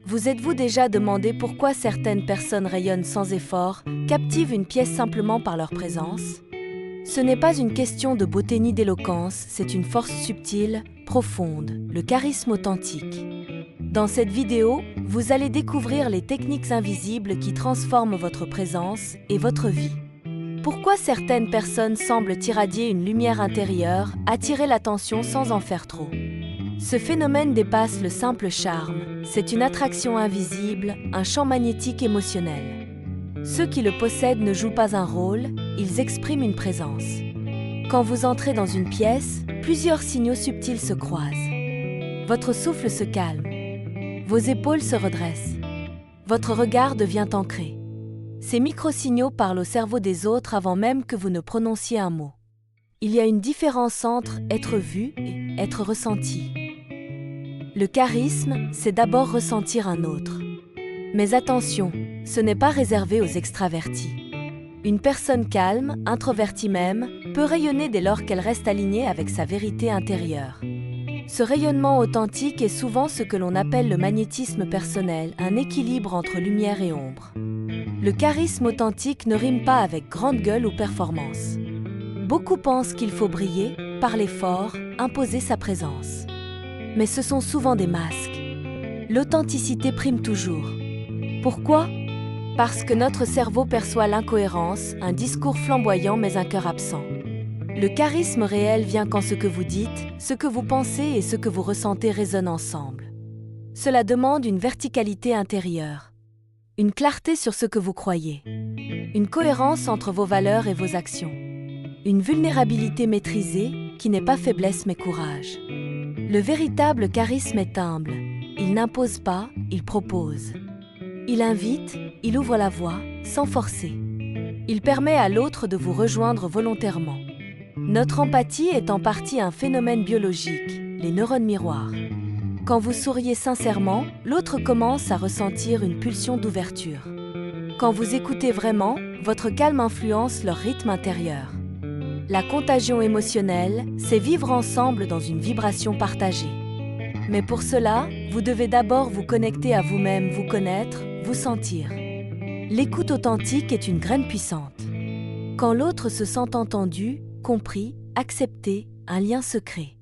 Vous êtes-vous déjà demandé pourquoi certaines personnes rayonnent sans effort, captivent une pièce simplement par leur présence? Ce n'est pas une question de beauté ni d'éloquence, c'est une force subtile, profonde, le charisme authentique. Dans cette vidéo, vous allez découvrir les techniques invisibles qui transforment votre présence et votre vie. Pourquoi certaines personnes semblent irradier une lumière intérieure, attirer l'attention sans en faire trop? Ce phénomène dépasse le simple charme, c'est une attraction invisible, un champ magnétique émotionnel. Ceux qui le possèdent ne jouent pas un rôle, ils expriment une présence. Quand vous entrez dans une pièce, plusieurs signaux subtils se croisent. Votre souffle se calme, vos épaules se redressent, votre regard devient ancré. Ces micro-signaux parlent au cerveau des autres avant même que vous ne prononciez un mot. Il y a une différence entre être vu et être ressenti. Le charisme, c'est d'abord ressentir un autre. Mais attention, ce n'est pas réservé aux extravertis. Une personne calme, introvertie même, peut rayonner dès lors qu'elle reste alignée avec sa vérité intérieure. Ce rayonnement authentique est souvent ce que l'on appelle le magnétisme personnel, un équilibre entre lumière et ombre. Le charisme authentique ne rime pas avec grande gueule ou performance. Beaucoup pensent qu'il faut briller, parler fort, imposer sa présence. Mais ce sont souvent des masques. L'authenticité prime toujours. Pourquoi ? Parce que notre cerveau perçoit l'incohérence, un discours flamboyant mais un cœur absent. Le charisme réel vient quand ce que vous dites, ce que vous pensez et ce que vous ressentez résonnent ensemble. Cela demande une verticalité intérieure, une clarté sur ce que vous croyez, une cohérence entre vos valeurs et vos actions, une vulnérabilité maîtrisée qui n'est pas faiblesse mais courage. Le véritable charisme est humble, il n'impose pas, il propose. Il invite, il ouvre la voie, sans forcer. Il permet à l'autre de vous rejoindre volontairement. Notre empathie est en partie un phénomène biologique, les neurones miroirs. Quand vous souriez sincèrement, l'autre commence à ressentir une pulsion d'ouverture. Quand vous écoutez vraiment, votre calme influence leur rythme intérieur. La contagion émotionnelle, c'est vivre ensemble dans une vibration partagée. Mais pour cela, vous devez d'abord vous connecter à vous-même, vous connaître, vous sentir. L'écoute authentique est une graine puissante. Quand l'autre se sent entendu, compris, accepté, un lien se crée.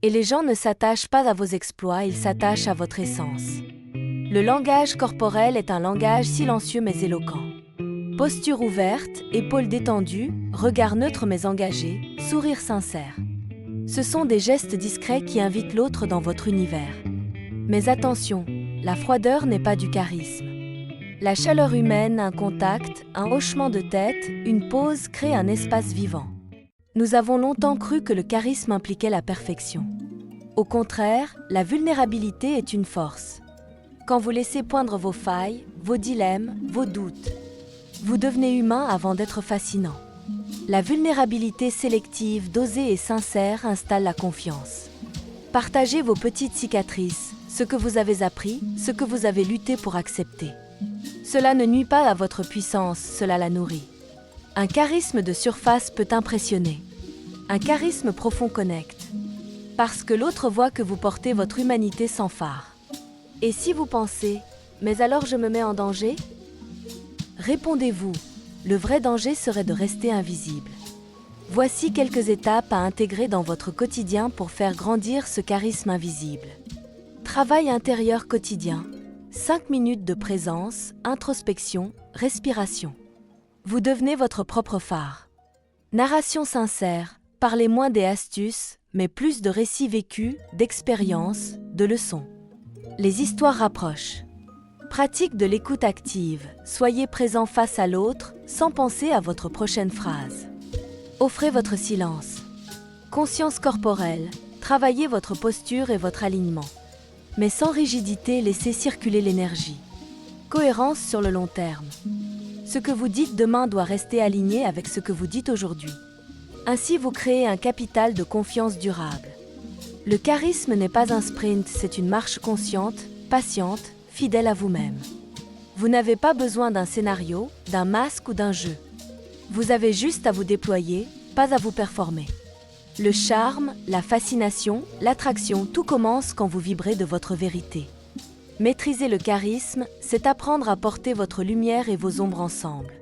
Et les gens ne s'attachent pas à vos exploits, ils s'attachent à votre essence. Le langage corporel est un langage silencieux mais éloquent. Posture ouverte, épaules détendues, regard neutre mais engagé, sourire sincère. Ce sont des gestes discrets qui invitent l'autre dans votre univers. Mais attention, la froideur n'est pas du charisme. La chaleur humaine, un contact, un hochement de tête, une pause créent un espace vivant. Nous avons longtemps cru que le charisme impliquait la perfection. Au contraire, la vulnérabilité est une force. Quand vous laissez poindre vos failles, vos dilemmes, vos doutes, vous devenez humain avant d'être fascinant. La vulnérabilité sélective, dosée et sincère installe la confiance. Partagez vos petites cicatrices, ce que vous avez appris, ce que vous avez lutté pour accepter. Cela ne nuit pas à votre puissance, cela la nourrit. Un charisme de surface peut impressionner. Un charisme profond connecte. Parce que l'autre voit que vous portez votre humanité sans fard. Et si vous pensez « mais alors je me mets en danger ?» Répondez-vous, le vrai danger serait de rester invisible. Voici quelques étapes à intégrer dans votre quotidien pour faire grandir ce charisme invisible. Travail intérieur quotidien. 5 minutes de présence, introspection, respiration. Vous devenez votre propre phare. Narration sincère. Parlez moins des astuces, mais plus de récits vécus, d'expériences, de leçons. Les histoires rapprochent. Pratique de l'écoute active. Soyez présent face à l'autre, sans penser à votre prochaine phrase. Offrez votre silence. Conscience corporelle. Travaillez votre posture et votre alignement. Mais sans rigidité, laissez circuler l'énergie. Cohérence sur le long terme. Ce que vous dites demain doit rester aligné avec ce que vous dites aujourd'hui. Ainsi, vous créez un capital de confiance durable. Le charisme n'est pas un sprint, c'est une marche consciente, patiente, fidèle à vous-même. Vous n'avez pas besoin d'un scénario, d'un masque ou d'un jeu. Vous avez juste à vous déployer, pas à vous performer. Le charme, la fascination, l'attraction, tout commence quand vous vibrez de votre vérité. Maîtriser le charisme, c'est apprendre à porter votre lumière et vos ombres ensemble.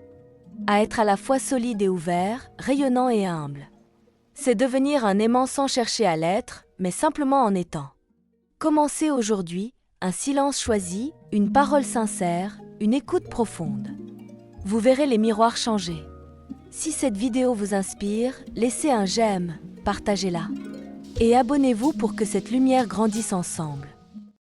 À être à la fois solide et ouvert, rayonnant et humble. C'est devenir un aimant sans chercher à l'être, mais simplement en étant. Commencez aujourd'hui, un silence choisi, une parole sincère, une écoute profonde. Vous verrez les miroirs changer. Si cette vidéo vous inspire, laissez un j'aime, partagez-la. Et abonnez-vous pour que cette lumière grandisse ensemble.